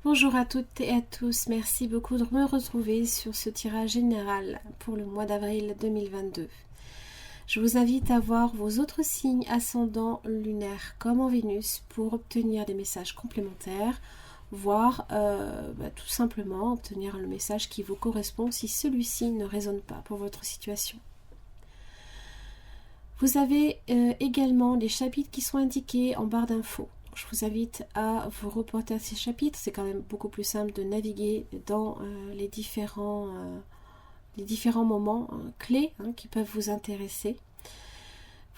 Bonjour à toutes et à tous, merci beaucoup de me retrouver sur ce tirage général pour le mois d'avril 2022. Je vous invite à voir vos autres signes ascendants lunaires comme en Vénus pour obtenir des messages complémentaires, voire tout simplement obtenir le message qui vous correspond si celui-ci ne résonne pas pour votre situation. Vous avez également les chapitres qui sont indiqués en barre d'infos. Je vous invite à vous reporter à ces chapitres. C'est quand même beaucoup plus simple de naviguer dans les différents moments clés qui peuvent vous intéresser.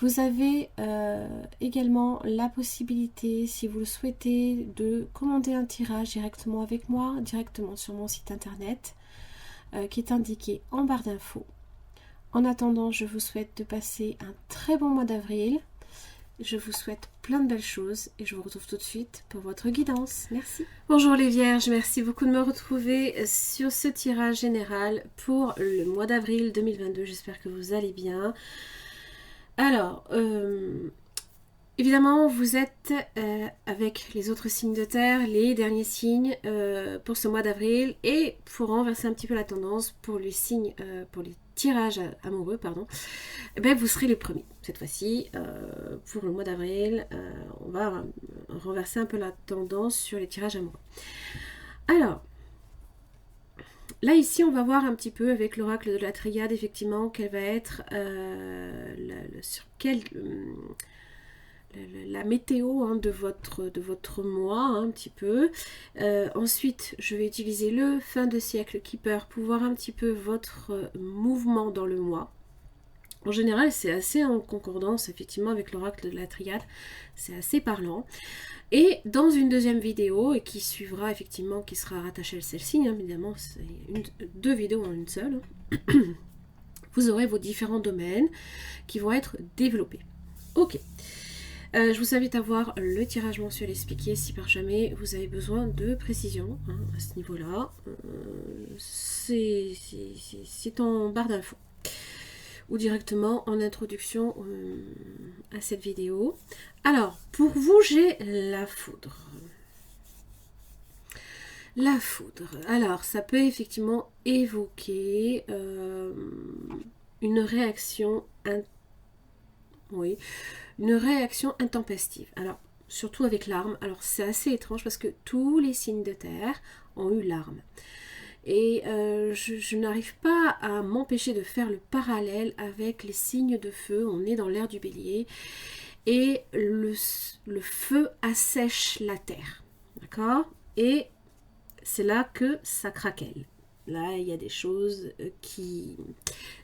Vous avez également la possibilité, si vous le souhaitez, de commander un tirage directement avec moi, directement sur mon site internet, qui est indiqué en barre d'infos. En attendant, je vous souhaite de passer un très bon mois d'avril. Je vous souhaite plein de belles choses et je vous retrouve tout de suite pour votre guidance. Merci. Bonjour les Vierges, merci beaucoup de me retrouver sur ce tirage général pour le mois d'avril 2022. J'espère que vous allez bien. Alors, évidemment, vous êtes avec les autres signes de terre, les derniers signes pour ce mois d'avril, et pour renverser un petit peu la tendance pour les signes, pour les tirages amoureux, vous serez les premiers. Cette fois-ci, pour le mois d'avril, on va renverser un peu la tendance sur les tirages amoureux. Alors, là ici, on va voir un petit peu avec l'oracle de la triade, effectivement, quelle va être sur quelle la météo de votre mois, un petit peu. Ensuite, je vais utiliser le fin de siècle Keeper pour voir un petit peu votre mouvement dans le mois. En général, c'est assez en concordance, effectivement, avec l'oracle de la triade. C'est assez parlant. Et dans une deuxième vidéo, et qui suivra, effectivement, qui sera rattachée à celle-ci, évidemment, c'est deux vidéos en une seule, vous aurez vos différents domaines qui vont être développés. Ok. Je vous invite à voir le tirage mensuel expliqué si par jamais vous avez besoin de précision à ce niveau-là. C'est en barre d'infos ou directement en introduction à cette vidéo. Alors, pour vous, j'ai la foudre. La foudre. Alors, ça peut effectivement évoquer une réaction une réaction intempestive. Alors, surtout avec l'arme. Alors, c'est assez étrange parce que tous les signes de terre ont eu l'arme. Et je n'arrive pas à m'empêcher de faire le parallèle avec les signes de feu. On est dans l'ère du bélier. Et le feu assèche la terre. D'accord ? Et c'est là que ça craquelle. Là, il y a des choses qui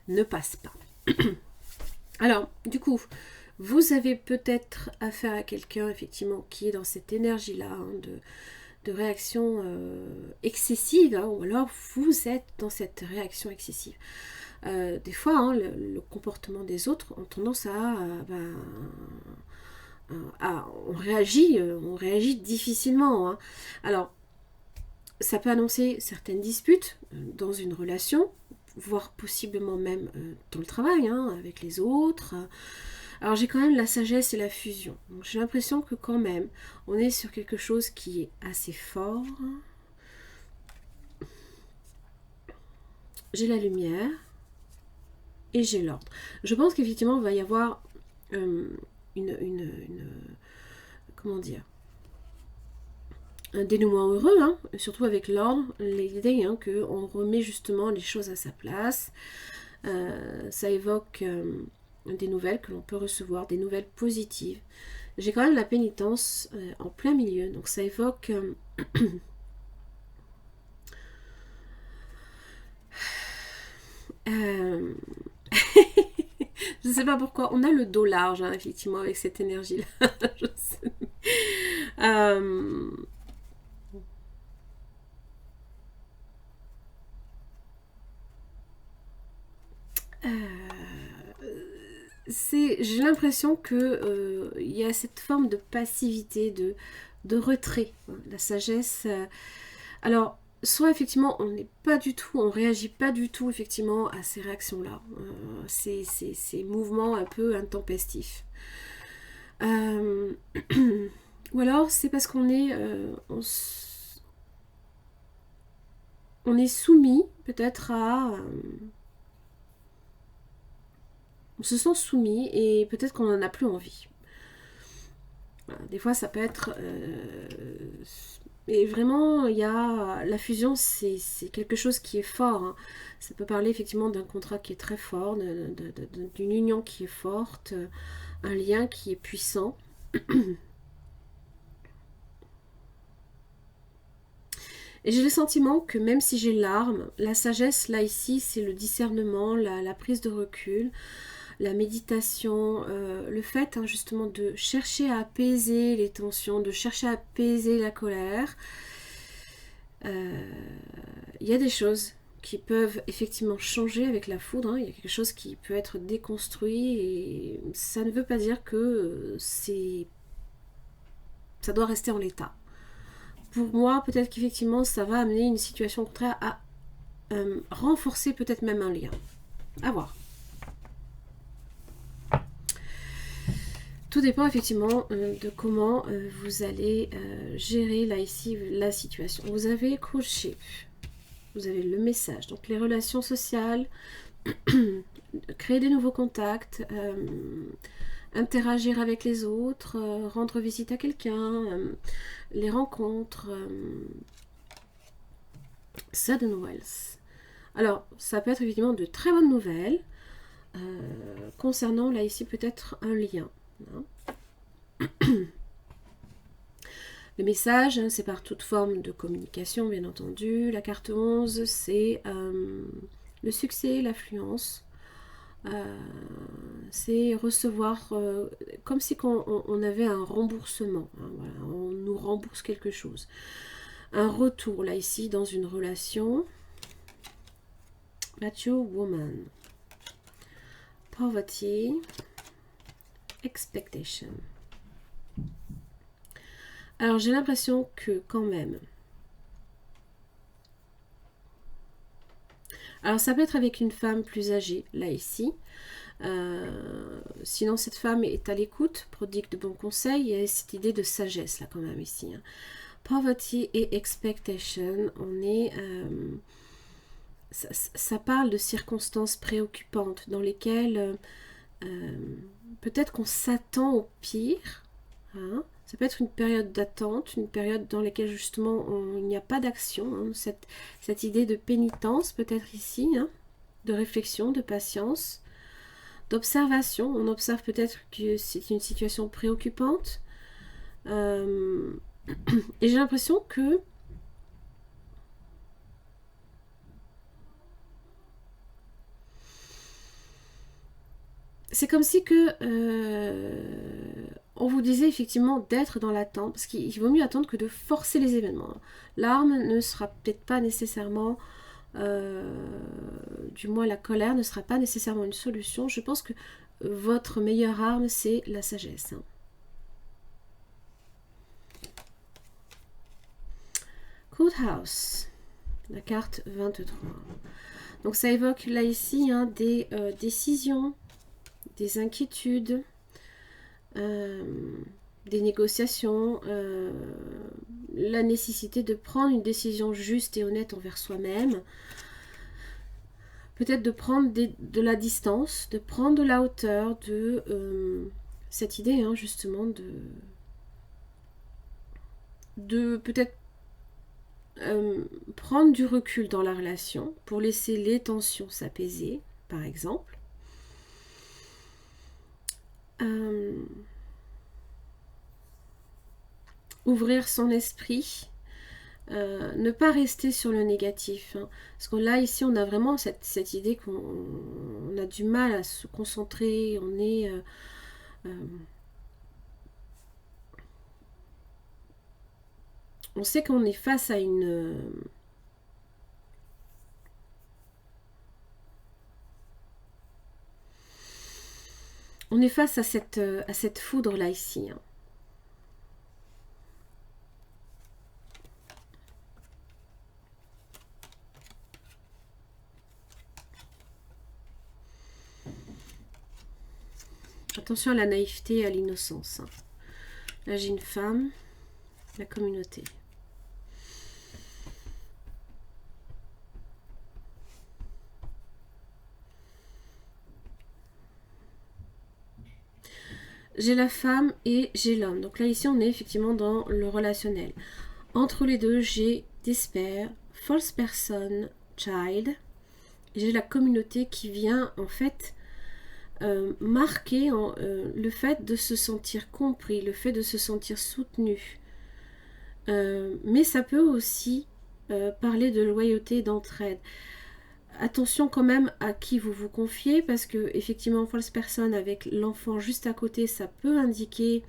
ne passent pas. Alors, du coup, vous avez peut-être affaire à quelqu'un, effectivement, qui est dans cette énergie-là, de réaction excessive, ou alors vous êtes dans cette réaction excessive. Des fois, le comportement des autres ont tendance on réagit difficilement. Alors, ça peut annoncer certaines disputes dans une relation, voire possiblement même dans le travail, avec les autres. Alors j'ai quand même la sagesse et la fusion. Donc j'ai l'impression que quand même, on est sur quelque chose qui est assez fort. J'ai la lumière et j'ai l'ordre. Je pense qu'effectivement, il va y avoir comment dire, un dénouement heureux, surtout avec l'ordre, l'idée qu'on remet justement les choses à sa place. Ça évoque des nouvelles que l'on peut recevoir, des nouvelles positives. J'ai quand même la pénitence en plein milieu, donc ça évoque je ne sais pas pourquoi, on a le dos large, effectivement, avec cette énergie-là. Je sais. J'ai l'impression que il y a cette forme de passivité, de retrait, la sagesse. Alors, soit effectivement on n'est pas du tout, on réagit pas du tout effectivement à ces réactions-là, ces mouvements un peu intempestifs. Ou alors c'est parce qu'on est, on est soumis peut-être à... on se sent soumis et peut-être qu'on n'en a plus envie. Voilà, des fois, ça peut être... et vraiment, il y a... La fusion, c'est quelque chose qui est fort. Hein. Ça peut parler effectivement d'un contrat qui est très fort, d'une union qui est forte, un lien qui est puissant. Et j'ai le sentiment que même si j'ai l'arme, la sagesse, là, ici, c'est le discernement, la prise de recul, la méditation, le fait hein, justement de chercher à apaiser les tensions, de chercher à apaiser la colère. Il y a des choses qui peuvent effectivement changer avec la foudre, hein. Il y a quelque chose qui peut être déconstruit et ça ne veut pas dire que ça doit rester en l'état. Pour moi, peut-être qu'effectivement, ça va amener une situation au contraire à renforcer peut-être même un lien. À voir. Tout dépend effectivement de comment vous allez gérer là ici la situation. Vous avez coaché, vous avez le message, donc les relations sociales, créer des nouveaux contacts, interagir avec les autres, rendre visite à quelqu'un, les rencontres, sudden wealth. Alors, ça peut être évidemment de très bonnes nouvelles concernant là ici peut-être un lien. Le message, c'est par toute forme de communication, bien entendu. La carte 11, c'est le succès, l'affluence. C'est recevoir, comme si on avait un remboursement. Hein, voilà, on nous rembourse quelque chose. Un retour, là, ici, dans une relation. Mature woman. Poverty. Expectation. Alors j'ai l'impression que quand même... Alors ça peut être avec une femme plus âgée, là ici. Sinon cette femme est à l'écoute, prodigue de bons conseils. Il y a cette idée de sagesse là quand même ici. Hein. Poverty et expectation, on est... ça parle de circonstances préoccupantes dans lesquelles peut-être qu'on s'attend au pire. Hein. Ça peut être une période d'attente, une période dans laquelle justement il n'y a pas d'action. Hein. Cette idée de pénitence peut-être ici, hein, de réflexion, de patience, d'observation. On observe peut-être que c'est une situation préoccupante. Et j'ai l'impression que c'est comme si que on vous disait effectivement d'être dans l'attente, parce qu'il vaut mieux attendre que de forcer les événements. L'arme ne sera peut-être pas nécessairement, du moins la colère ne sera pas nécessairement une solution. Je pense que votre meilleure arme, c'est la sagesse. Hein. Courthouse, la carte 23. Donc ça évoque là ici hein, des décisions, des inquiétudes, des négociations, la nécessité de prendre une décision juste et honnête envers soi-même, peut-être de prendre de la distance, de prendre de la hauteur, de cette idée hein, justement de peut-être prendre du recul dans la relation pour laisser les tensions s'apaiser, par exemple. Ouvrir son esprit, ne pas rester sur le négatif. Hein. Parce que là, ici, on a vraiment cette idée qu'on a du mal à se concentrer, on est... on sait qu'on est face à une... on est face à cette foudre-là, ici. Hein. Attention à la naïveté et à l'innocence. Hein. Là, j'ai une femme, la communauté. j'ai la femme et j'ai l'homme. Donc là, ici, on est effectivement dans le relationnel. Entre les deux, j'ai despair, false person, child. J'ai la communauté qui vient en fait marquer le fait de se sentir compris, le fait de se sentir soutenu. Mais ça peut aussi parler de loyauté et d'entraide. Attention quand même à qui vous vous confiez, parce que effectivement, false person avec l'enfant juste à côté, ça peut indiquer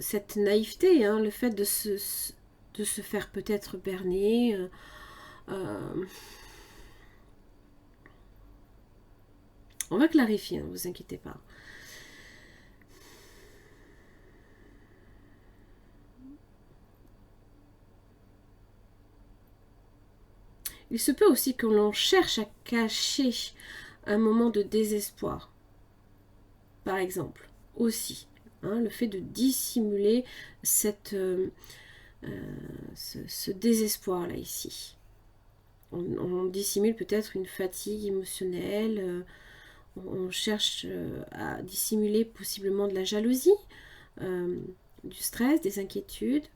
cette naïveté, hein, le fait de se faire peut-être berner. On va clarifier, ne vous inquiétez pas. Il se peut aussi que l'on cherche à cacher un moment de désespoir, par exemple, aussi. Hein, le fait de dissimuler ce désespoir-là ici. On dissimule peut-être une fatigue émotionnelle, on cherche à dissimuler possiblement de la jalousie, du stress, des inquiétudes.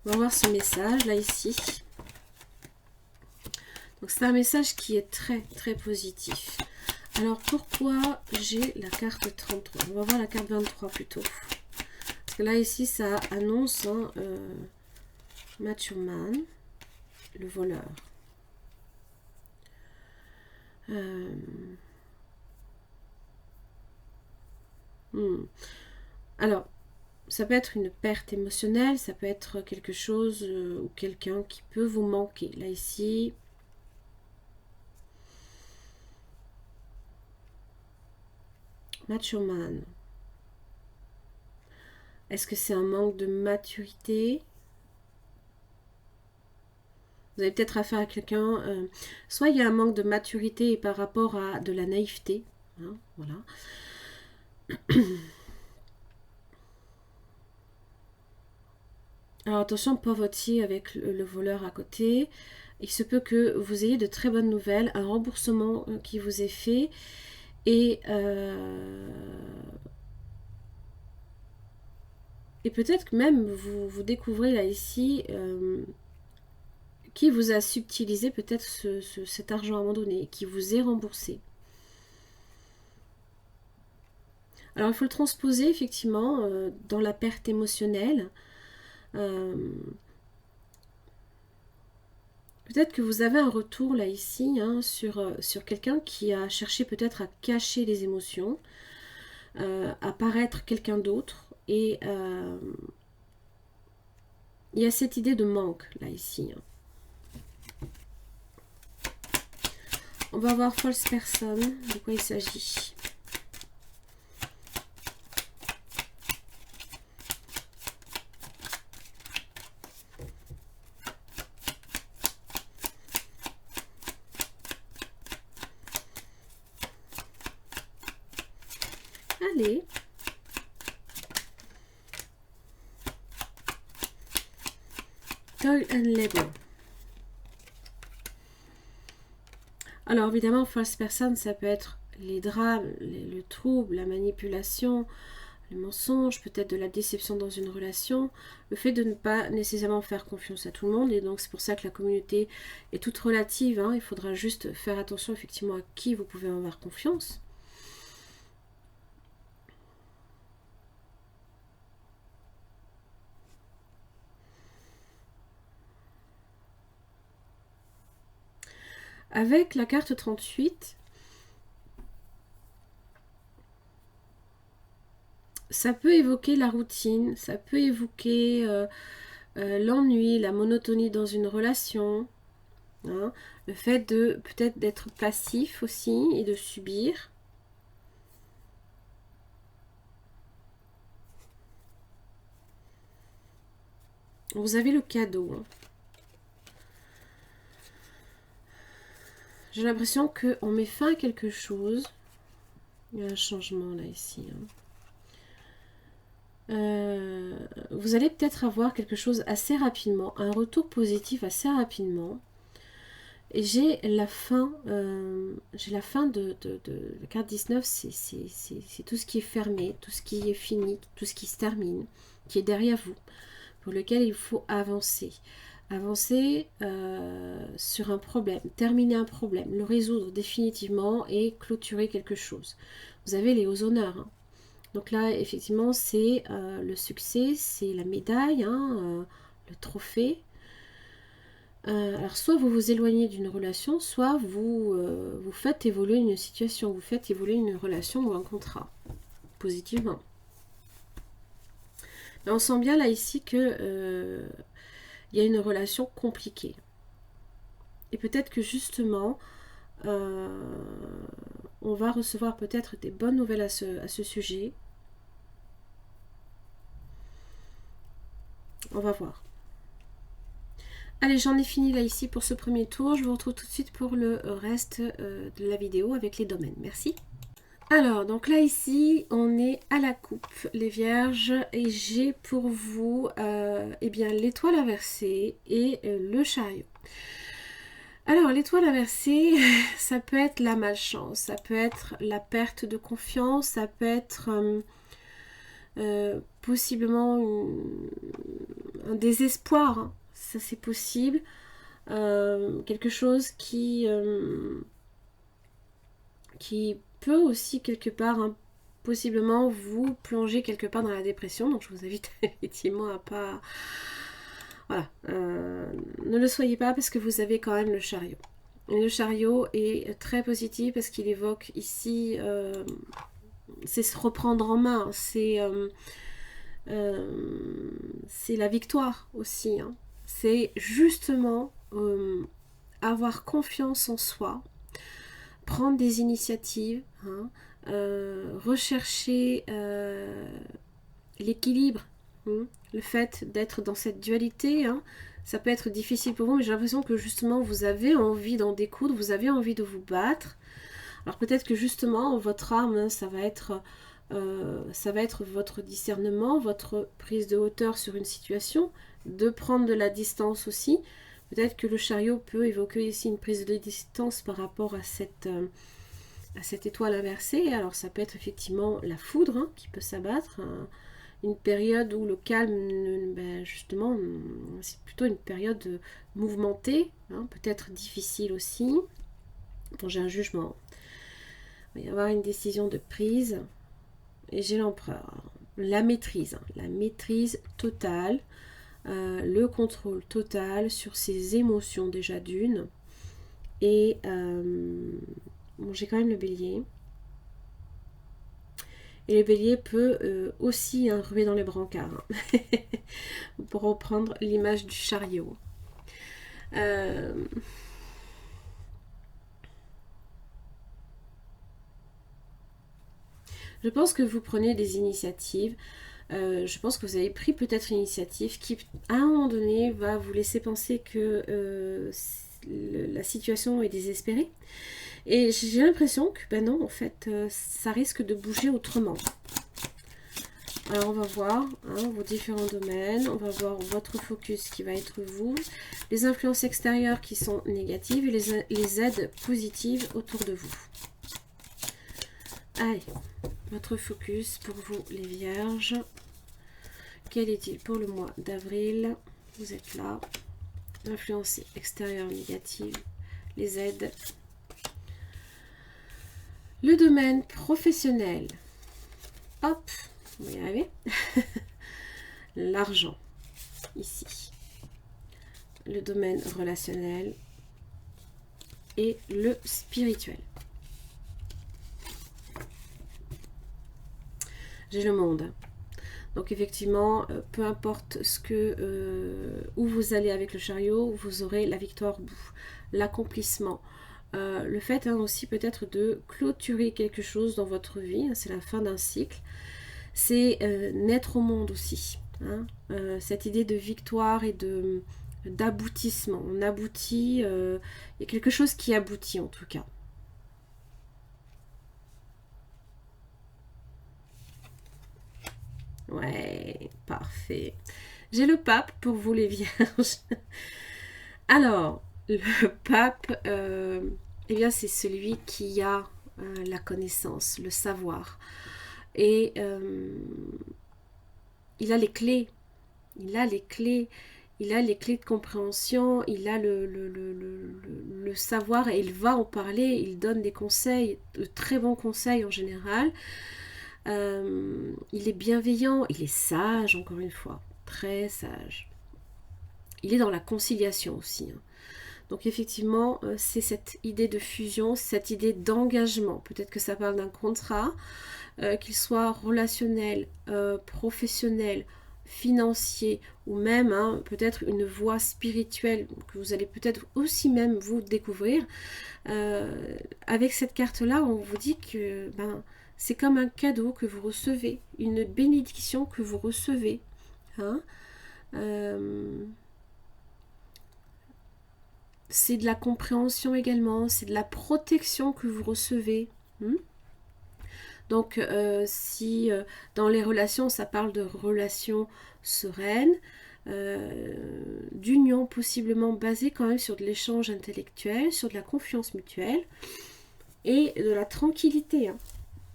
On va voir ce message là ici. Donc c'est un message qui est très très positif. Alors pourquoi j'ai la carte 33? On va voir la carte 23 plutôt. Parce que là ici ça annonce Macho Man, le voleur. Alors, ça peut être une perte émotionnelle, ça peut être quelque chose ou quelqu'un qui peut vous manquer. Là ici, Macho Man. Est-ce que c'est un manque de maturité? Vous avez peut-être affaire à quelqu'un, soit il y a un manque de maturité par rapport à de la naïveté, hein, voilà. Alors attention, poverty avec le voleur à côté. Il se peut que vous ayez de très bonnes nouvelles, un remboursement qui vous est fait et peut-être que même vous découvrez là ici qui vous a subtilisé peut-être cet argent à un moment donné, qui vous est remboursé. Alors il faut le transposer effectivement dans la perte émotionnelle. Peut-être que vous avez un retour là ici hein, sur quelqu'un qui a cherché peut-être à cacher les émotions, à paraître quelqu'un d'autre. Et il y a cette idée de manque là ici. Hein. On va voir false person, de quoi il s'agit. Allez. Toil and labor. Alors évidemment, false person, ça peut être les drames, le trouble, la manipulation, le mensonge, peut-être de la déception dans une relation, le fait de ne pas nécessairement faire confiance à tout le monde. Et donc c'est pour ça que la communauté est toute relative. Hein. Il faudra juste faire attention effectivement à qui vous pouvez avoir confiance. Avec la carte 38, ça peut évoquer la routine, ça peut évoquer l'ennui, la monotonie dans une relation, hein, le fait de peut-être d'être passif aussi et de subir. Vous avez le cadeau. Hein. J'ai l'impression qu'on met fin à quelque chose. Il y a un changement là, ici. Vous allez peut-être avoir quelque chose assez rapidement, un retour positif assez rapidement. Et j'ai la fin de la carte 19, c'est tout ce qui est fermé, tout ce qui est fini, tout ce qui se termine, qui est derrière vous, pour lequel il faut avancer. Avancer sur un problème, terminer un problème, le résoudre définitivement et clôturer quelque chose. Vous avez les hauts honneurs. Hein. Donc là, effectivement, c'est le succès, c'est la médaille, hein, le trophée. Alors soit vous vous éloignez d'une relation, soit vous faites évoluer une situation, vous faites évoluer une relation ou un contrat, positivement. Mais on sent bien là ici que il y a une relation compliquée. Et peut-être que justement, on va recevoir peut-être des bonnes nouvelles à ce sujet. On va voir. Allez, j'en ai fini là ici pour ce premier tour. Je vous retrouve tout de suite pour le reste de la vidéo avec les domaines. Merci. Alors, donc là ici, on est à la coupe, les vierges, et j'ai pour vous eh bien l'étoile inversée et le chariot. Alors, l'étoile inversée, ça peut être la malchance, ça peut être la perte de confiance, ça peut être possiblement un désespoir, hein. Ça c'est possible. Quelque chose qui peut aussi quelque part possiblement vous plonger quelque part dans la dépression. Donc je vous invite effectivement à pas... Voilà. Ne le soyez pas parce que vous avez quand même le chariot. Et le chariot est très positif parce qu'il évoque ici... c'est se reprendre en main. C'est la victoire aussi. Hein. C'est justement avoir confiance en soi, prendre des initiatives, hein, rechercher l'équilibre, hein, le fait d'être dans cette dualité. Hein, ça peut être difficile pour vous, mais j'ai l'impression que justement vous avez envie d'en découdre, vous avez envie de vous battre. Alors peut-être que justement votre arme, hein, ça va être votre discernement, votre prise de hauteur sur une situation, de prendre de la distance aussi. Peut-être que le chariot peut évoquer ici une prise de distance par rapport à cette étoile inversée. Alors ça peut être effectivement la foudre, hein, qui peut s'abattre, hein, une période où le calme, ben justement, c'est plutôt une période mouvementée, hein, peut-être difficile aussi. Bon, j'ai un jugement. Il va y avoir une décision de prise. Et j'ai l'empereur. La maîtrise totale, le contrôle total sur ses émotions déjà d'une. Et bon, j'ai quand même le bélier. Et le bélier peut aussi ruer dans les brancards. Hein. Pour reprendre l'image du chariot. Je pense que vous prenez des initiatives. Je pense que vous avez pris peut-être une initiative qui, à un moment donné, va vous laisser penser que la situation est désespérée. Et j'ai l'impression que, ben non, en fait, ça risque de bouger autrement. Alors, on va voir hein, vos différents domaines. On va voir votre focus qui va être vous. Les influences extérieures qui sont négatives et les aides positives autour de vous. Allez, votre focus pour vous les vierges. Quel est-il pour le mois d'avril? Vous êtes là. Influence extérieure négative. Les aides. Le domaine professionnel. Hop, on va y arriver. L'argent. Ici. Le domaine relationnel. Et le spirituel. J'ai le monde. Donc effectivement, peu importe où vous allez avec le chariot, vous aurez la victoire au bout, l'accomplissement. Le fait hein, aussi peut-être de clôturer quelque chose dans votre vie, hein, c'est la fin d'un cycle. C'est naître au monde aussi. Hein, cette idée de victoire et d'aboutissement. On aboutit, il y a quelque chose qui aboutit en tout cas. Ouais, parfait. J'ai le pape pour vous les vierges. Alors, le pape, eh bien c'est celui qui a la connaissance, le savoir. Et il a les clés. Il a les clés. Il a les clés de compréhension, il a le savoir et il va en parler, il donne des conseils, de très bons conseils en général. Il est bienveillant, il est sage, encore une fois, très sage. Il est dans la conciliation aussi. Hein. Donc effectivement, c'est cette idée de fusion, cette idée d'engagement. Peut-être que ça parle d'un contrat, qu'il soit relationnel, professionnel, financier, ou même hein, peut-être une voie spirituelle que vous allez peut-être aussi même vous découvrir. Avec cette carte-là, on vous dit que ben, c'est comme un cadeau que vous recevez, une bénédiction que vous recevez. Hein. C'est de la compréhension également, c'est de la protection que vous recevez. Donc si dans les relations, ça parle de relations sereines, d'union possiblement basée quand même sur de l'échange intellectuel, sur de la confiance mutuelle et de la tranquillité. Hein.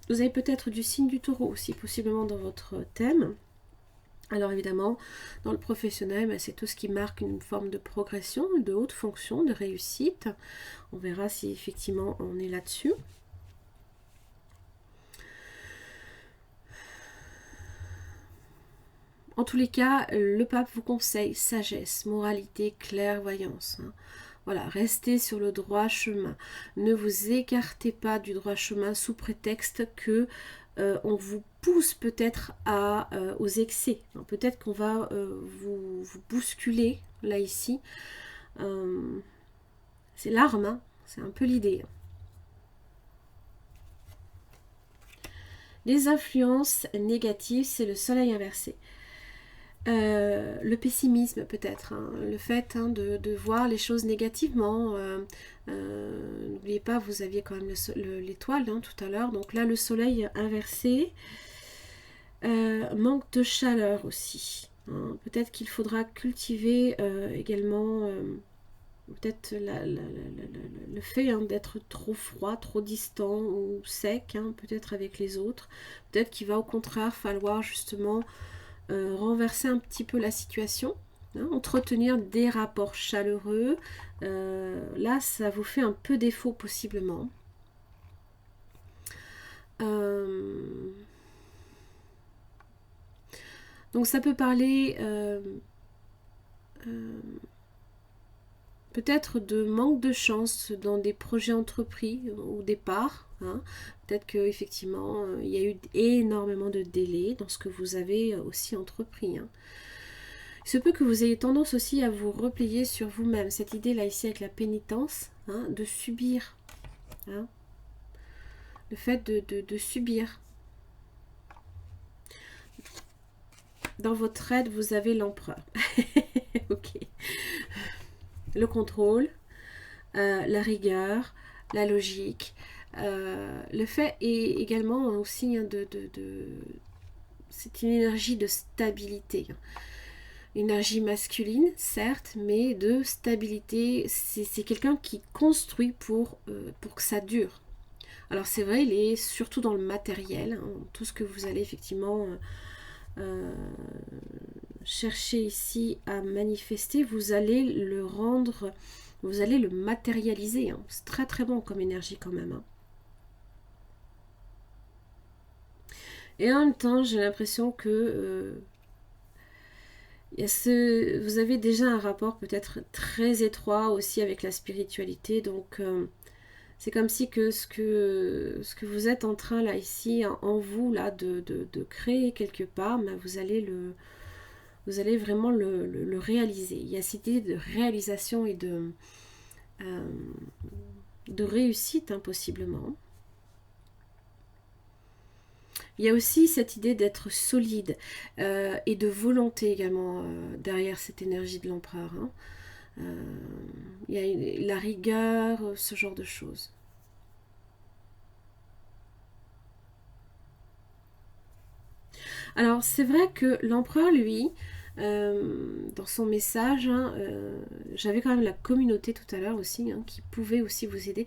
Vous avez peut-être du signe du taureau aussi, possiblement dans votre thème. Alors évidemment, dans le professionnel, c'est tout ce qui marque une forme de progression, de haute fonction, de réussite. On verra si effectivement on est là-dessus. En tous les cas, le pape vous conseille sagesse, moralité, clairvoyance. Hein. Voilà, restez sur le droit chemin. Ne vous écartez pas du droit chemin sous prétexte que on vous pousse peut-être aux excès. Peut-être qu'on va vous bousculer, là, ici. C'est l'arme, hein. C'est un peu l'idée. Les influences négatives, c'est le soleil inversé. Le pessimisme peut-être, hein, le fait hein, de voir les choses négativement. N'oubliez pas, vous aviez quand même l'étoile hein, tout à l'heure, donc là le soleil inversé. Manque de chaleur aussi. Hein. Peut-être qu'il faudra cultiver également peut-être le fait hein, d'être trop froid, trop distant ou sec, hein, peut-être avec les autres. Peut-être qu'il va au contraire falloir justement renverser un petit peu la situation, hein, entretenir des rapports chaleureux. Là, ça vous fait un peu défaut possiblement. Donc ça peut parler peut-être de manque de chance dans des projets entrepris au départ. Hein. Peut-être qu'effectivement, il y a eu énormément de délais dans ce que vous avez aussi entrepris. Hein. Il se peut que vous ayez tendance aussi à vous replier sur vous-même. Cette idée là ici avec la pénitence, hein, de subir. Hein. Le fait de subir. Dans votre aide, vous avez l'empereur. Ok. Le contrôle, la rigueur, la logique. Le fait est également aussi hein, c'est une énergie de stabilité. Énergie masculine, certes, mais de stabilité. C'est quelqu'un qui construit pour que ça dure. Alors c'est vrai, il est surtout dans le matériel, hein, tout ce que vous allez effectivement chercher ici à manifester, vous allez le rendre, vous allez le matérialiser. Hein. C'est très très bon comme énergie quand même. Hein. Et en même temps, j'ai l'impression que vous avez déjà un rapport peut-être très étroit aussi avec la spiritualité, donc c'est comme si que ce que vous êtes en train là ici en vous là de créer quelque part, ben, vous allez vraiment le réaliser. Il y a cette idée de réalisation et de réussite hein, possiblement. Il y a aussi cette idée d'être solide et de volonté également derrière cette énergie de l'empereur. Hein. Il y a la rigueur, ce genre de choses. Alors c'est vrai que l'empereur, lui, dans son message, hein, j'avais quand même la communauté tout à l'heure aussi, hein, qui pouvait aussi vous aider.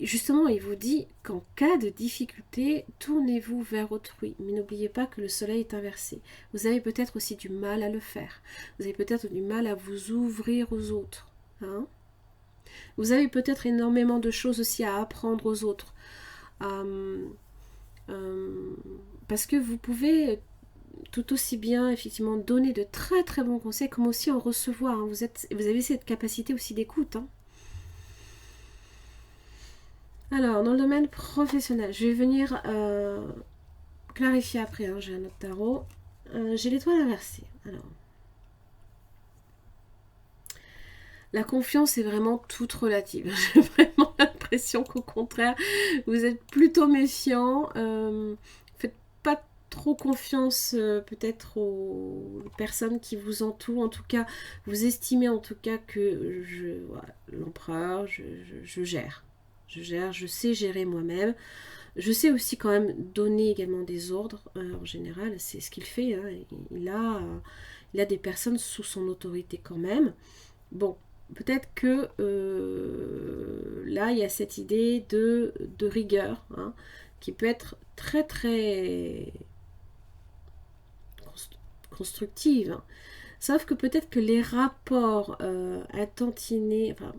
Justement, il vous dit qu'en cas de difficulté, tournez-vous vers autrui. Mais n'oubliez pas que le soleil est inversé. Vous avez peut-être aussi du mal à le faire. Vous avez peut-être du mal à vous ouvrir aux autres. Hein. Vous avez peut-être énormément de choses aussi à apprendre aux autres. Parce que vous pouvez tout aussi bien effectivement donner de très très bons conseils comme aussi en recevoir. Hein. Vous avez cette capacité aussi d'écoute. Hein. Alors, dans le domaine professionnel, je vais venir clarifier après. Hein. J'ai un autre tarot. J'ai l'étoile inversée. Alors, la confiance est vraiment toute relative. J'ai vraiment l'impression qu'au contraire, vous êtes plutôt méfiant. Faites pas trop confiance peut-être aux personnes qui vous entourent. En tout cas, vous estimez en tout cas que voilà, l'empereur, je gère. Je gère, je sais gérer moi-même. Je sais aussi quand même donner également des ordres. En général, c'est ce qu'il fait. Hein. Il a des personnes sous son autorité quand même. Bon, peut-être que là, il y a cette idée de rigueur, hein, qui peut être très très constructive. Hein. Sauf que peut-être que les rapports attentinés, enfin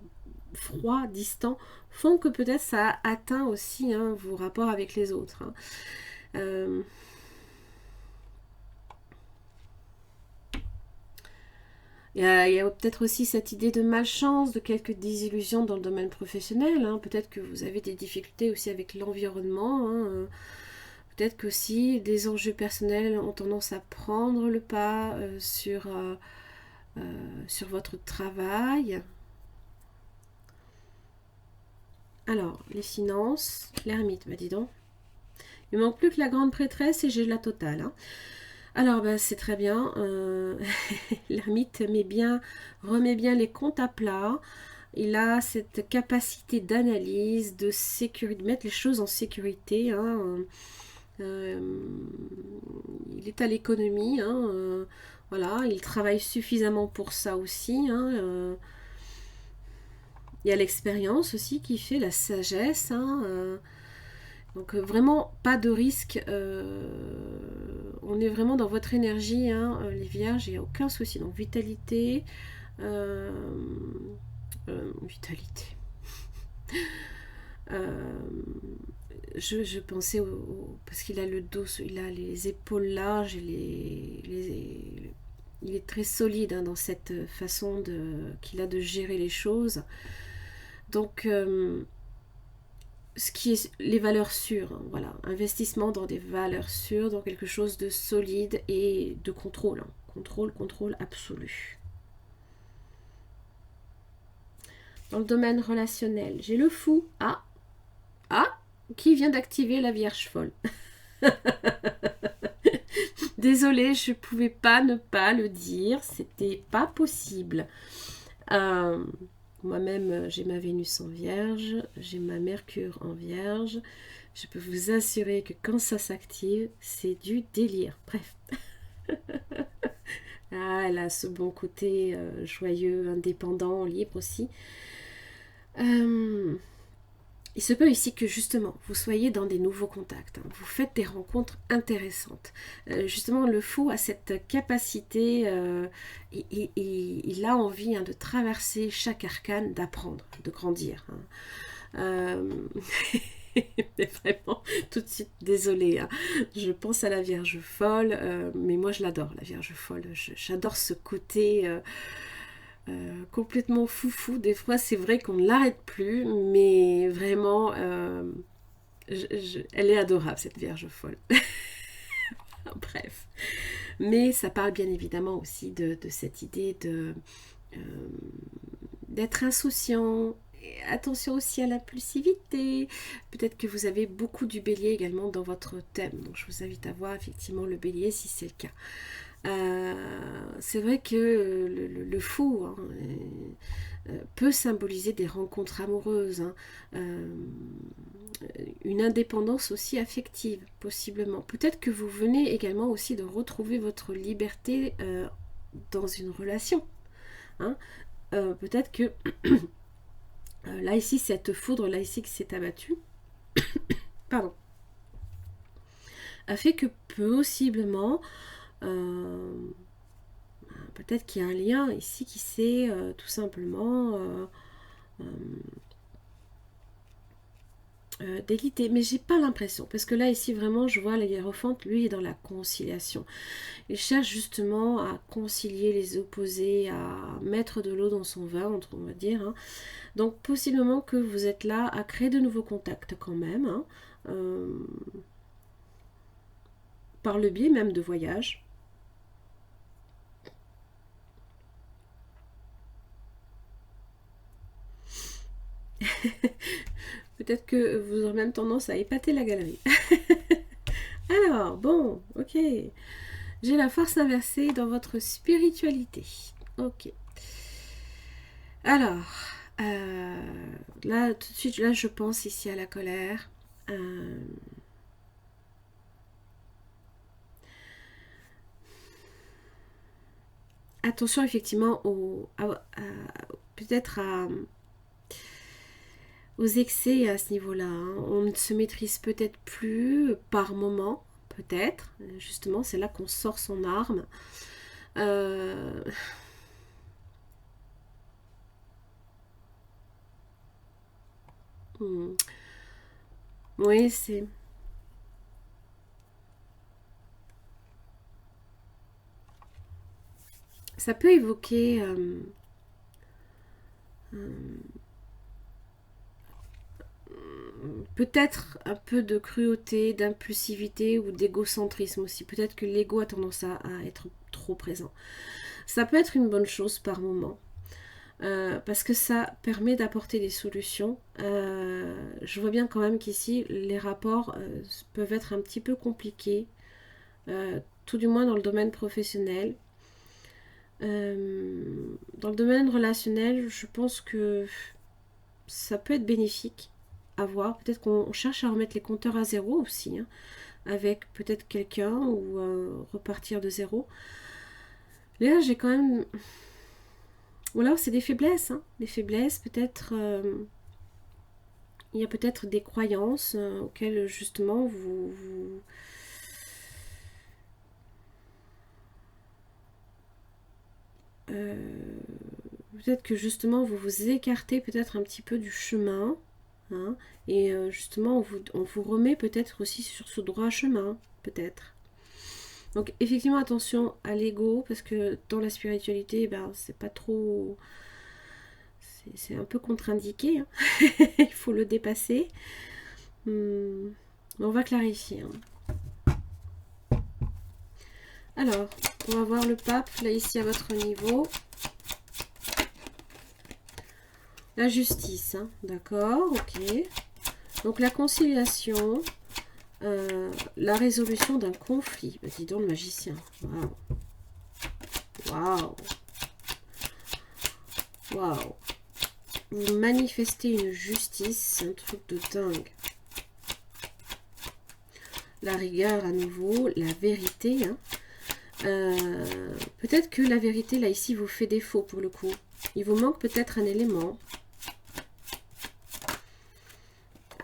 froids, distants, font que peut-être ça atteint aussi hein, vos rapports avec les autres. Hein. Il y a peut-être aussi cette idée de malchance, de quelques désillusions dans le domaine professionnel. Hein. Peut-être que vous avez des difficultés aussi avec l'environnement. Hein. Peut-être qu'aussi des enjeux personnels ont tendance à prendre le pas sur votre travail. Alors, les finances, l'ermite, bah dis donc. Il ne manque plus que la grande prêtresse et j'ai la totale. Hein. Alors, bah, c'est très bien. L'ermite remet bien les comptes à plat. Il a cette capacité d'analyse, de mettre les choses en sécurité. Hein. Il est à l'économie. Hein. Voilà, il travaille suffisamment pour ça aussi. Hein. Il y a l'expérience aussi qui fait la sagesse. Hein. Donc vraiment pas de risque, on est vraiment dans votre énergie, hein, les vierges, il n'y a aucun souci. Donc vitalité, vitalité. Je pensais parce qu'il a le dos, il a les épaules larges, et il est très solide hein, dans cette façon qu'il a de gérer les choses. Donc ce qui est les valeurs sûres, hein, voilà, investissement dans des valeurs sûres, dans quelque chose de solide et de contrôle, hein, contrôle absolu. Dans le domaine relationnel, j'ai le fou, qui vient d'activer la Vierge folle. Désolée, je ne pouvais pas ne pas le dire, c'était pas possible. Moi-même, j'ai ma Vénus en Vierge, j'ai ma Mercure en Vierge. Je peux vous assurer que quand ça s'active, c'est du délire. Bref. Elle a ce bon côté joyeux, indépendant, libre aussi. Il se peut ici que justement, vous soyez dans des nouveaux contacts. Hein. Vous faites des rencontres intéressantes. Justement, le fou a cette capacité, il a envie hein, de traverser chaque arcane, d'apprendre, de grandir. Hein. Mais vraiment, tout de suite, désolée. Hein. Je pense à la Vierge folle, mais moi je l'adore, la Vierge folle. J'adore ce côté... complètement foufou. Des fois, c'est vrai qu'on ne l'arrête plus, mais vraiment, elle est adorable, cette Vierge folle. Bref. Mais ça parle bien évidemment aussi de cette idée d'être insouciant. Et attention aussi à l'impulsivité. Peut-être que vous avez beaucoup du bélier également dans votre thème. Donc, je vous invite à voir effectivement le bélier si c'est le cas. C'est vrai que le fou hein, peut symboliser des rencontres amoureuses, hein, une indépendance aussi affective, possiblement. Peut-être que vous venez également aussi de retrouver votre liberté dans une relation. Hein. Peut-être que là ici, cette foudre, là ici, qui s'est abattue, pardon, a fait que possiblement, peut-être qu'il y a un lien ici qui s'est tout simplement délité, mais j'ai pas l'impression, parce que là ici vraiment je vois le hiérophante, lui est dans la conciliation. Il cherche justement à concilier les opposés, à mettre de l'eau dans son vin, on va dire. Hein. Donc possiblement que vous êtes là à créer de nouveaux contacts quand même, hein, par le biais même de voyages. Peut-être que vous aurez même tendance à épater la galerie. Alors, bon, ok. J'ai la force inversée dans votre spiritualité. Ok. Alors, là, tout de suite, là, je pense ici à la colère. Attention, effectivement, peut-être aux excès à ce niveau-là. Hein. On ne se maîtrise peut-être plus par moment, peut-être. Justement, c'est là qu'on sort son arme. Oui, c'est... Ça peut évoquer peut-être un peu de cruauté, d'impulsivité ou d'égocentrisme aussi. Peut-être que l'ego a tendance à être trop présent. Ça peut être une bonne chose par moment. Parce que ça permet d'apporter des solutions. Je vois bien quand même qu'ici, les rapports peuvent être un petit peu compliqués, tout du moins dans le domaine professionnel. Dans le domaine relationnel, je pense que ça peut être bénéfique à voir. Peut-être qu'on cherche à remettre les compteurs à zéro aussi, hein, avec peut-être quelqu'un ou repartir de zéro. Là, j'ai quand même... Ou alors, c'est des faiblesses. Hein. Des faiblesses, peut-être... il y a peut-être des croyances auxquelles, justement, peut-être que, justement, vous vous écartez peut-être un petit peu du chemin. Hein, et justement, on vous remet peut-être aussi sur ce droit chemin, peut-être. Donc effectivement, attention à l'ego, parce que dans la spiritualité, ben, c'est pas trop... C'est un peu contre-indiqué, hein. Il faut le dépasser. On va clarifier. Hein. Alors, on va voir le pape, là ici à votre niveau. La justice, hein. D'accord, ok. Donc la conciliation, la résolution d'un conflit. Bah, dis donc le magicien. Waouh. Waouh. Waouh. Vous manifestez une justice, c'est un truc de dingue. La rigueur à nouveau, la vérité. Hein. Peut-être que la vérité, là, ici, vous fait défaut pour le coup. Il vous manque peut-être un élément.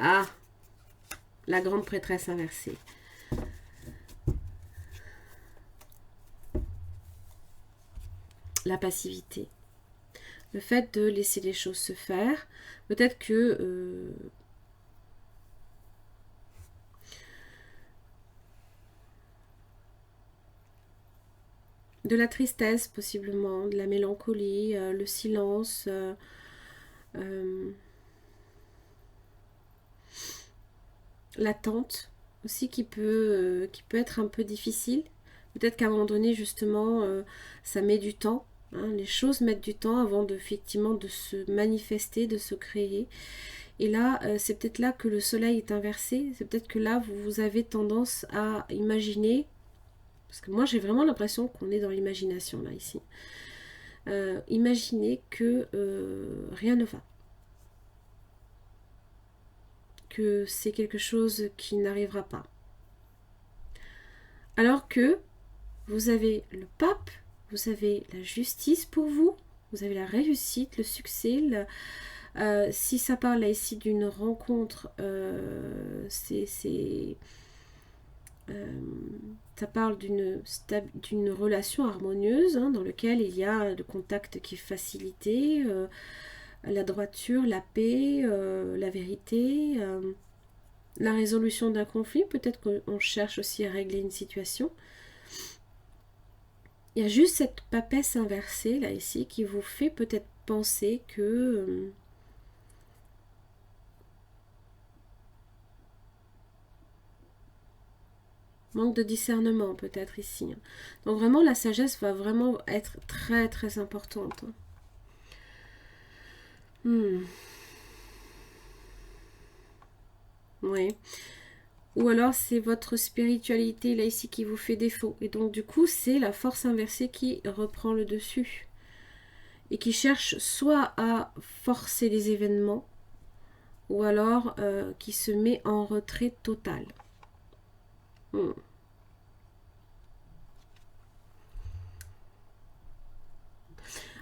Ah, la grande prêtresse inversée. La passivité. Le fait de laisser les choses se faire. Peut-être que... de la tristesse, possiblement. De la mélancolie, le silence. L'attente aussi qui peut être un peu difficile. Peut-être qu'à un moment donné, justement, ça met du temps. Hein, les choses mettent du temps avant de, effectivement, de se manifester, de se créer. Et là, c'est peut-être là que le soleil est inversé. C'est peut-être que là, vous avez tendance à imaginer Parce que moi, j'ai vraiment l'impression qu'on est dans l'imagination, là, ici. Imaginez que rien ne va. Que c'est quelque chose qui n'arrivera pas. Alors que vous avez le pape, vous avez la justice pour vous, vous avez la réussite, le succès. Si ça parle là ici d'une rencontre, ça parle d'une relation harmonieuse hein, dans laquelle il y a le contact qui est facilité, la droiture, la paix, la vérité, la résolution d'un conflit. Peut-être qu'on cherche aussi à régler une situation. Il y a juste cette papesse inversée là ici qui vous fait peut-être penser que manque de discernement peut-être ici. Donc vraiment la sagesse va vraiment être très très importante. Oui. Ou alors c'est votre spiritualité là ici qui vous fait défaut. Et donc du coup c'est la force inversée qui reprend le dessus. Et qui cherche soit à forcer les événements, ou alors qui se met en retrait total.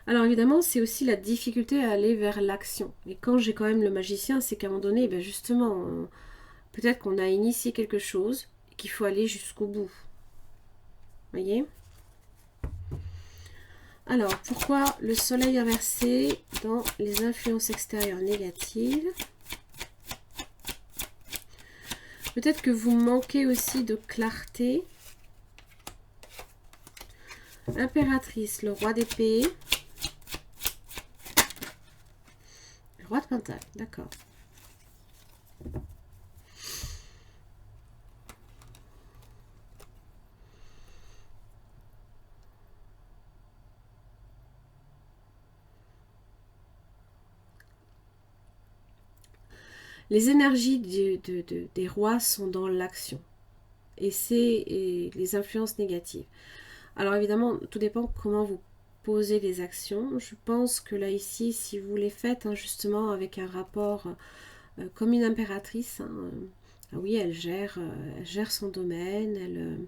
Alors évidemment, c'est aussi la difficulté à aller vers l'action. Et quand j'ai quand même le magicien, c'est qu'à un moment donné, ben justement, peut-être qu'on a initié quelque chose et qu'il faut aller jusqu'au bout. Voyez ? Alors, pourquoi le soleil inversé dans les influences extérieures négatives? Peut-être que vous manquez aussi de clarté. Impératrice, le roi d'épée. Le roi de pentacle, d'accord. Les énergies des rois sont dans l'action. Et c'est les influences négatives. Alors évidemment, tout dépend comment vous posez les actions. Je pense que là, ici, si vous les faites hein, justement avec un rapport comme une impératrice, hein, oui, elle gère son domaine,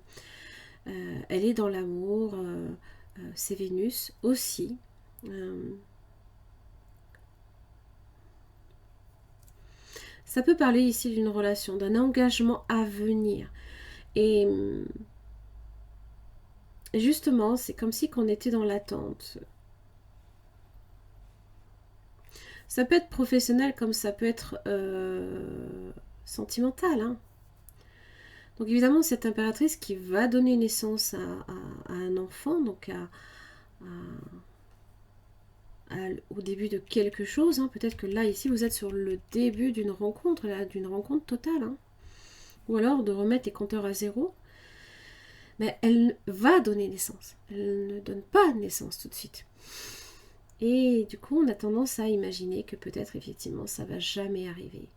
elle est dans l'amour, c'est Vénus aussi. Ça peut parler ici d'une relation, d'un engagement à venir. Et justement, c'est comme si qu'on était dans l'attente. Ça peut être professionnel comme ça peut être sentimental. Hein. Donc évidemment, cette impératrice qui va donner naissance à un enfant, donc au début de quelque chose. Hein. Peut-être que là, ici, vous êtes sur le début d'une rencontre, d'une rencontre totale. Hein. Ou alors de remettre les compteurs à zéro. Mais elle va donner naissance. Elle ne donne pas naissance tout de suite. Et du coup, on a tendance à imaginer que peut-être, effectivement, ça va jamais arriver.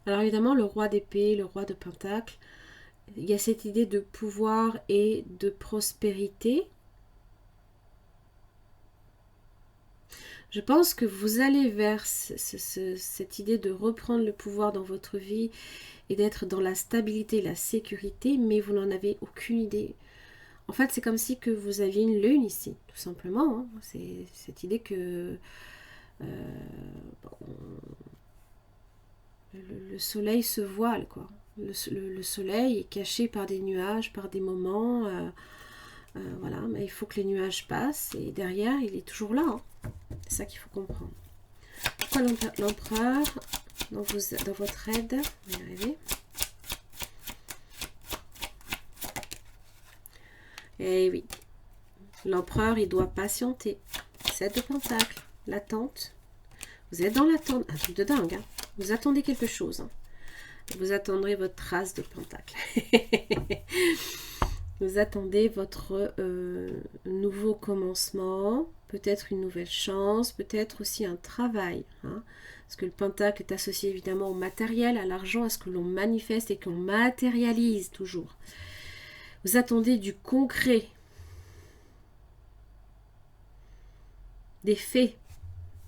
Alors évidemment, le roi d'épée, le roi de pentacle, il y a cette idée de pouvoir et de prospérité. Je pense que vous allez vers cette idée de reprendre le pouvoir dans votre vie et d'être dans la stabilité, la sécurité, mais vous n'en avez aucune idée. En fait, c'est comme si que vous aviez une lune ici, tout simplement. Hein. C'est cette idée que le soleil se voile, quoi. Le soleil est caché par des nuages, par des moments. Voilà, mais il faut que les nuages passent et derrière, il est toujours là. Hein. C'est ça qu'il faut comprendre. Pourquoi l'empereur dans votre aide? On va y arriver. Eh oui, l'empereur, il doit patienter. 7 de pentacle, l'attente. Vous êtes dans l'attente, un truc de dingue. Hein. Vous attendez quelque chose. Hein. Vous attendrez votre trace de pentacle. Vous attendez votre nouveau commencement, peut-être une nouvelle chance, peut-être aussi un travail. Hein, parce que le pentacle est associé évidemment au matériel, à l'argent, à ce que l'on manifeste et qu'on matérialise toujours. Vous attendez du concret, des faits,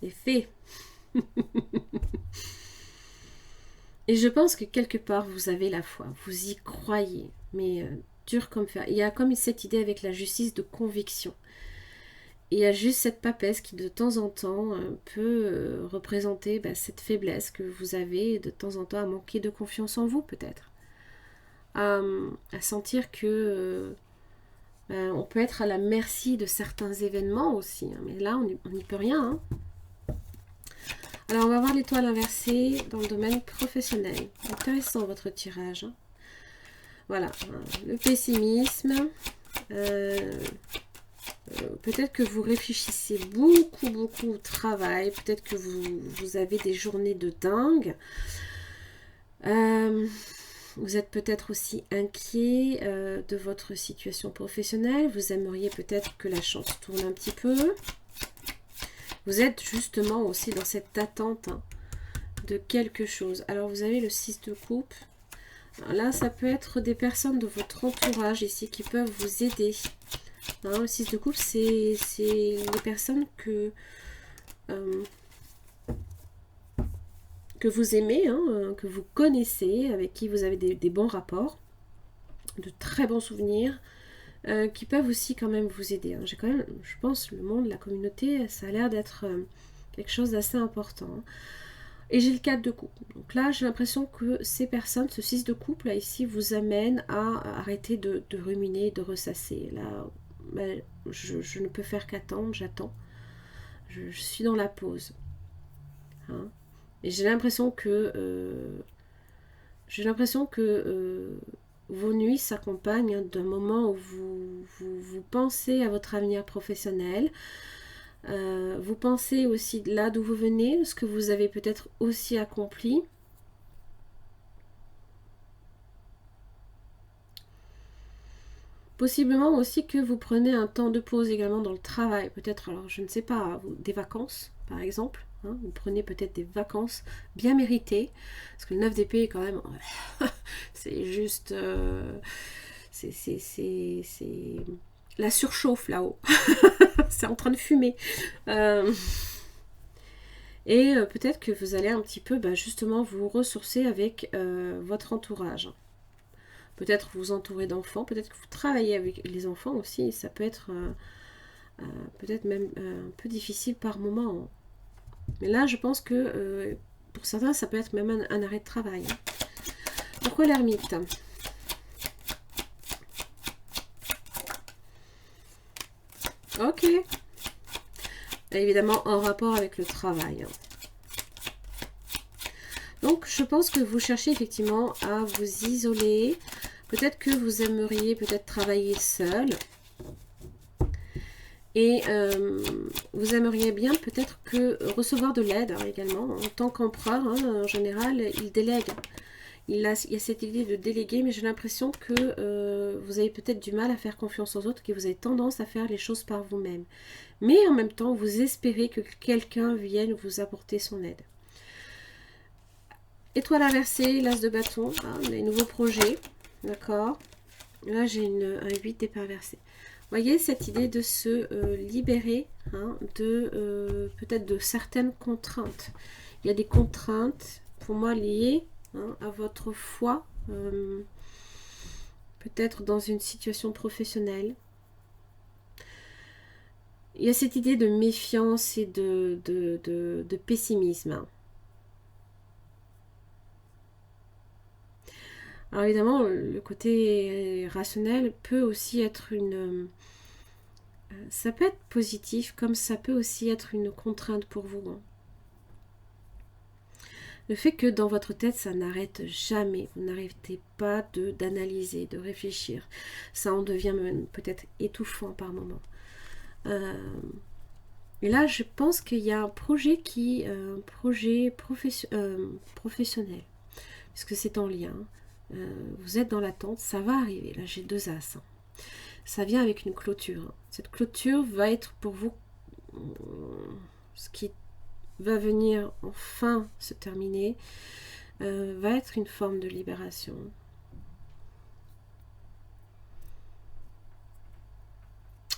des faits. Et je pense que quelque part, vous avez la foi, vous y croyez, mais dur comme fer. Il y a comme cette idée avec la justice de conviction. Et il y a juste cette papesse qui de temps en temps peut représenter cette faiblesse que vous avez de temps en temps à manquer de confiance en vous peut-être. À sentir que on peut être à la merci de certains événements aussi. Hein, mais là, on n'y peut rien. Hein. Alors, on va voir l'étoile inversée dans le domaine professionnel. Intéressant votre tirage. Hein. Voilà, le pessimisme. Peut-être que vous réfléchissez beaucoup au travail. Peut-être que vous avez des journées de dingue. Vous êtes peut-être aussi inquiet de votre situation professionnelle. Vous aimeriez peut-être que la chance tourne un petit peu. Vous êtes justement aussi dans cette attente de quelque chose. Alors, vous avez le 6 de coupe. Alors là, ça peut être des personnes de votre entourage ici qui peuvent vous aider. Hein, le 6 de coupe, c'est les personnes que vous aimez, hein, que vous connaissez, avec qui vous avez des bons rapports, de très bons souvenirs, qui peuvent aussi quand même vous aider. Hein. J'ai quand même, je pense, le monde, la communauté, ça a l'air d'être quelque chose d'assez important. Hein. Et j'ai le 4 de coupe. Donc là, j'ai l'impression que ces personnes, ce 6 de coupe, là, ici, vous amène à arrêter de ruminer, de ressasser. Là, je ne peux faire qu'attendre, j'attends. Je suis dans la pause. Hein. Et j'ai l'impression que vos nuits s'accompagnent d'un moment où vous pensez à votre avenir professionnel. Vous pensez aussi de là d'où vous venez, ce que vous avez peut-être aussi accompli. Possiblement aussi que vous prenez un temps de pause également dans le travail. Peut-être, alors je ne sais pas, des vacances par exemple. Hein, vous prenez peut-être des vacances bien méritées. Parce que le 9 d'épée est quand même... c'est juste... c'est la surchauffe là-haut. C'est en train de fumer. Et peut-être que vous allez un petit peu justement vous ressourcer avec votre entourage. Peut-être vous entourer d'enfants, peut-être que vous travaillez avec les enfants aussi, ça peut être peut-être même un peu difficile par moment. Mais là, je pense que pour certains, ça peut être même un arrêt de travail. Pourquoi l'ermite ? Ok. Évidemment, en rapport avec le travail. Donc, je pense que vous cherchez effectivement à vous isoler. Peut-être que vous aimeriez peut-être travailler seul. Et vous aimeriez bien peut-être que recevoir de l'aide également. En tant qu'empereur, en général, il délègue. Il y a cette idée de déléguer, mais j'ai l'impression que vous avez peut-être du mal à faire confiance aux autres, que vous avez tendance à faire les choses par vous-même. Mais en même temps, vous espérez que quelqu'un vienne vous apporter son aide. Étoile inversée, l'as de bâton, les nouveaux projets, d'accord. Là, j'ai un 8 d'épée inversée. Vous voyez cette idée de se libérer de peut-être de certaines contraintes. Il y a des contraintes, pour moi, liées à votre foi, peut-être dans une situation professionnelle. Il y a cette idée de méfiance et de pessimisme. Alors évidemment, le côté rationnel peut aussi être ça peut être positif, comme ça peut aussi être une contrainte pour vous. Le fait que dans votre tête, ça n'arrête jamais. Vous n'arrêtez pas d'analyser, de réfléchir. Ça en devient peut-être étouffant par moment. Et là, je pense qu'il y a un projet professionnel. Puisque c'est en lien. Vous êtes dans l'attente, ça va arriver. Là, j'ai 2 as. Ça vient avec une clôture. Cette clôture va être pour vous ce qui va venir enfin se terminer, va être une forme de libération.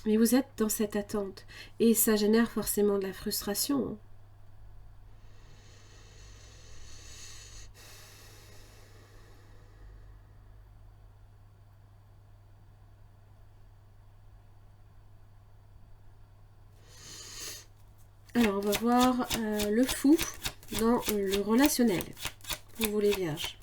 Mais vous êtes dans cette attente et ça génère forcément de la frustration. Alors, on va voir le fou dans le relationnel pour vous les vierges.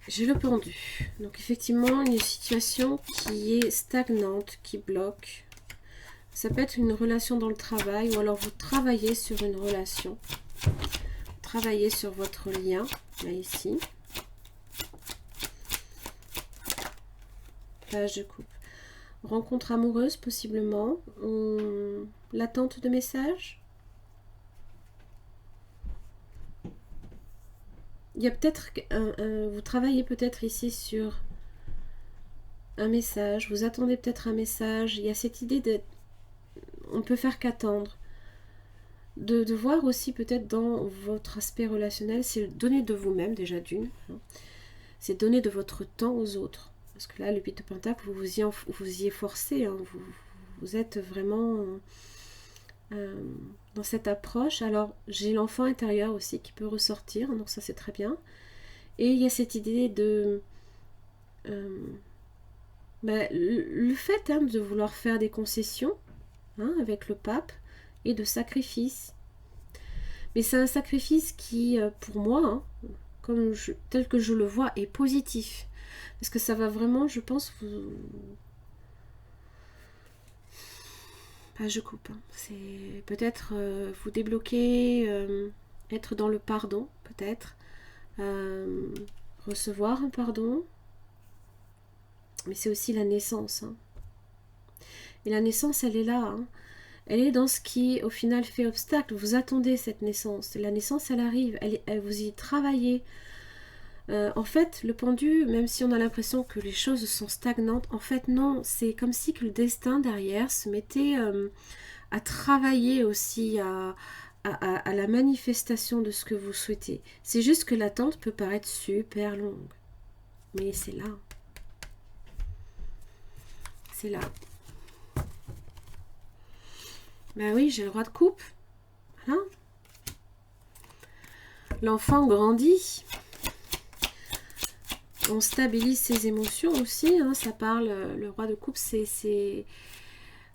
J'ai le pendu. Donc effectivement, une situation qui est stagnante, qui bloque. Ça peut être une relation dans le travail ou alors vous travaillez sur une relation. Travaillez sur votre lien, là ici. Page de coupe. Rencontre amoureuse possiblement. L'attente de messages. Il y a peut-être, vous travaillez peut-être ici sur un message, vous attendez peut-être un message, il y a cette idée de, on peut faire qu'attendre, de voir aussi peut-être dans votre aspect relationnel, c'est donner de vous-même déjà d'une, hein, c'est donner de votre temps aux autres, parce que là le 8 de Pentacle, vous y efforcez, hein, vous êtes vraiment dans cette approche. Alors j'ai l'enfant intérieur aussi qui peut ressortir, donc ça c'est très bien. Et il y a cette idée de le fait de vouloir faire des concessions avec le pape et de sacrifice. Mais c'est un sacrifice qui, pour moi, tel que je le vois, est positif. Parce que ça va vraiment, je pense, je coupe. C'est peut-être vous débloquer, être dans le pardon, peut-être. Recevoir un pardon. Mais c'est aussi la naissance. Et la naissance, elle est là. Elle est dans ce qui, au final, fait obstacle. Vous attendez cette naissance. La naissance, elle arrive. Vous y travaillez. En fait, le pendu, même si on a l'impression que les choses sont stagnantes, en fait, non. C'est comme si que le destin, derrière, se mettait à travailler aussi à la manifestation de ce que vous souhaitez. C'est juste que l'attente peut paraître super longue. Mais c'est là. C'est là. Ben oui, j'ai le roi de coupe. Voilà. L'enfant grandit. On stabilise ses émotions aussi. Ça parle, le roi de coupe,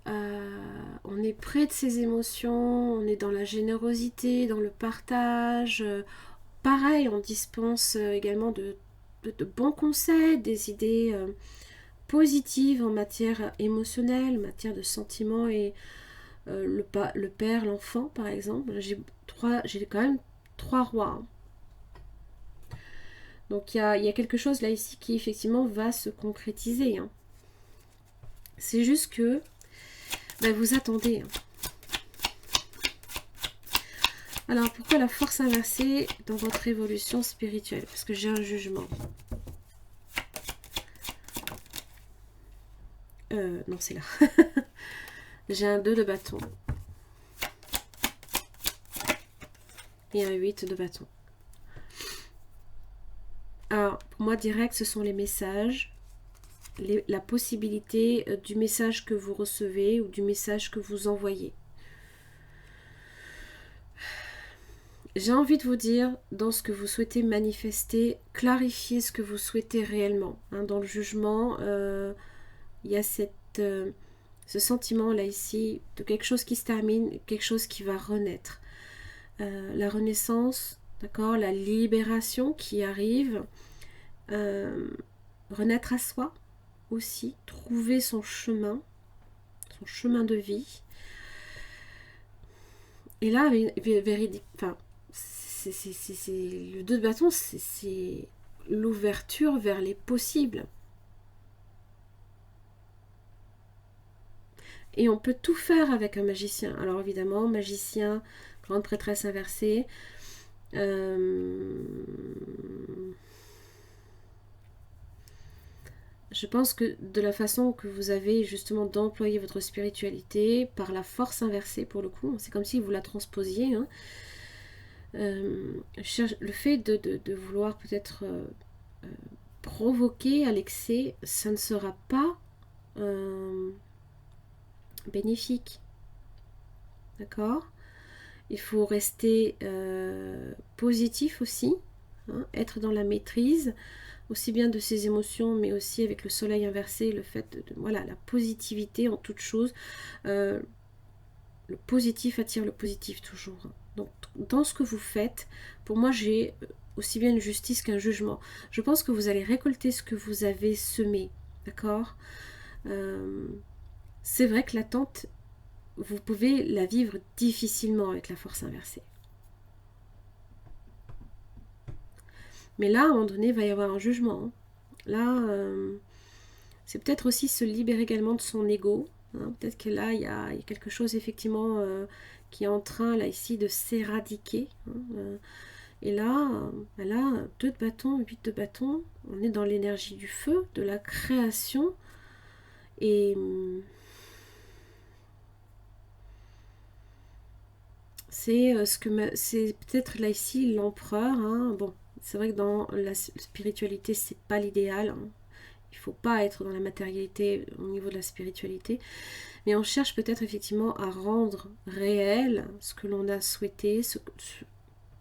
on est près de ses émotions, on est dans la générosité, dans le partage. Pareil, on dispense également de bons conseils, des idées positives en matière émotionnelle, en matière de sentiments et le père, l'enfant par exemple. J'ai quand même 3 rois. Donc il y a quelque chose là ici qui effectivement va se concrétiser. C'est juste que vous attendez. Alors pourquoi la force inversée dans votre évolution spirituelle? Parce que j'ai un jugement. Non, c'est là. J'ai un 2 de bâton. Et un 8 de bâton. Alors, pour moi, direct, ce sont les messages. La possibilité du message que vous recevez ou du message que vous envoyez. J'ai envie de vous dire, dans ce que vous souhaitez manifester, clarifiez ce que vous souhaitez réellement. Dans le jugement, il y a ce sentiment là ici de quelque chose qui se termine, quelque chose qui va renaître. La renaissance, d'accord, la libération qui arrive, renaître à soi aussi, trouver son chemin de vie. Et là, véridique, c'est le 2 de bâton, c'est l'ouverture vers les possibles. Et on peut tout faire avec un magicien. Alors évidemment, magicien, grande prêtresse inversée, Je pense que de la façon que vous avez justement d'employer votre spiritualité par la force inversée pour le coup, c'est comme si vous la transposiez. Hein. Le fait de vouloir peut-être provoquer à l'excès, ça ne sera pas bénéfique. D'accord ? Il faut rester positif aussi, hein, être dans la maîtrise, aussi bien de ses émotions, mais aussi avec le soleil inversé, le fait voilà, la positivité en toute chose. Le positif attire le positif toujours. Donc, dans ce que vous faites, pour moi, j'ai aussi bien une justice qu'un jugement. Je pense que vous allez récolter ce que vous avez semé, d'accord ? C'est vrai que l'attente, vous pouvez la vivre difficilement avec la force inversée. Mais là, à un moment donné, il va y avoir un jugement. Hein. Là, c'est peut-être aussi se libérer également de son ego. Hein. Peut-être que là, il y a quelque chose effectivement qui est en train, là, ici, de s'éradiquer. Hein. Et là, 2 de bâton, 8 de bâton, on est dans l'énergie du feu, de la création. Et c'est c'est peut-être là ici l'empereur. Hein. Bon, c'est vrai que dans la spiritualité, c'est pas l'idéal. Hein. Il ne faut pas être dans la matérialité au niveau de la spiritualité. Mais on cherche peut-être effectivement à rendre réel ce que l'on a souhaité,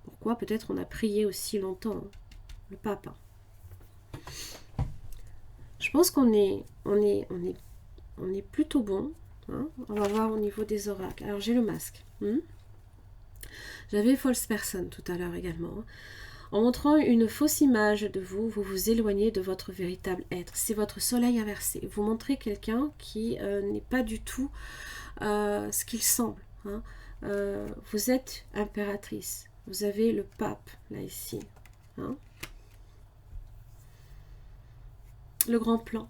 pourquoi peut-être on a prié aussi longtemps, hein, le pape. Je pense qu'on est plutôt bon. Hein. On va voir au niveau des oracles. Alors j'ai le masque. J'avais false person tout à l'heure également. En montrant une fausse image de vous, vous vous éloignez de votre véritable être. C'est votre soleil inversé. Vous montrez quelqu'un qui n'est pas du tout ce qu'il semble. Hein. Vous êtes impératrice. Vous avez le pape, là, ici. Hein. Le grand plan.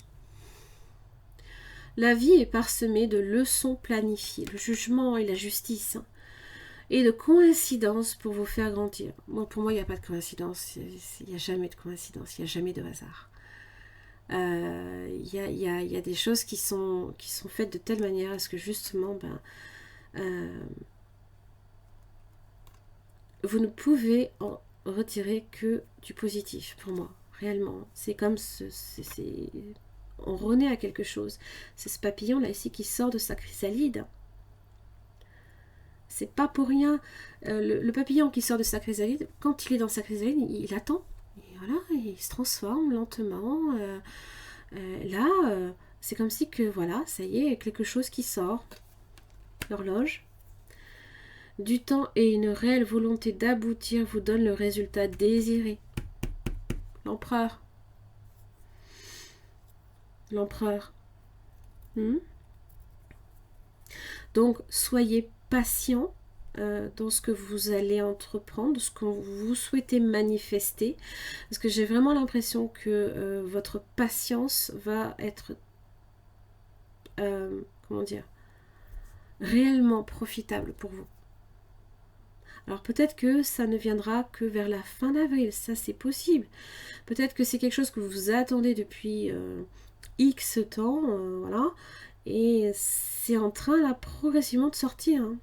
La vie est parsemée de leçons planifiées, le jugement et la justice. Hein. Et de coïncidences pour vous faire grandir. Bon, pour moi, il n'y a pas de coïncidence. Il n'y a jamais de coïncidence. Il n'y a jamais de hasard. Il y a des choses qui sont faites de telle manière à ce que justement, vous ne pouvez en retirer que du positif pour moi, réellement. C'est comme on renaît à quelque chose. C'est ce papillon là ici qui sort de sa chrysalide. C'est pas pour rien. Le papillon qui sort de sa chrysalide, quand il est dans sa chrysalide, il attend. Et voilà, il se transforme lentement. Là, c'est comme si que voilà, ça y est, quelque chose qui sort. L'horloge. Du temps et une réelle volonté d'aboutir vous donne le résultat désiré. L'empereur. L'empereur. Donc, soyez patient dans ce que vous allez entreprendre, ce que vous souhaitez manifester, parce que j'ai vraiment l'impression que votre patience va être, comment dire, réellement profitable pour vous. Alors peut-être que ça ne viendra que vers la fin d'avril, ça c'est possible. Peut-être que c'est quelque chose que vous attendez depuis X temps, voilà, et c'est en train là progressivement de sortir. Hein.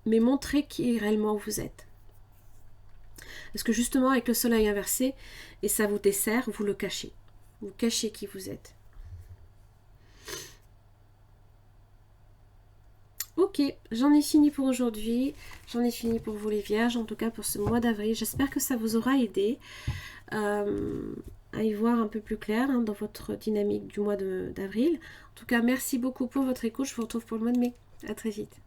Mais montrez qui réellement vous êtes. Parce que justement avec le soleil inversé, et ça vous dessert, vous le cachez. Vous cachez qui vous êtes. Ok, j'en ai fini pour aujourd'hui. J'en ai fini pour vous les vierges, en tout cas pour ce mois d'avril. J'espère que ça vous aura aidé à y voir un peu plus clair dans votre dynamique du mois d'avril. En tout cas, merci beaucoup pour votre écoute. Je vous retrouve pour le mois de mai. À très vite.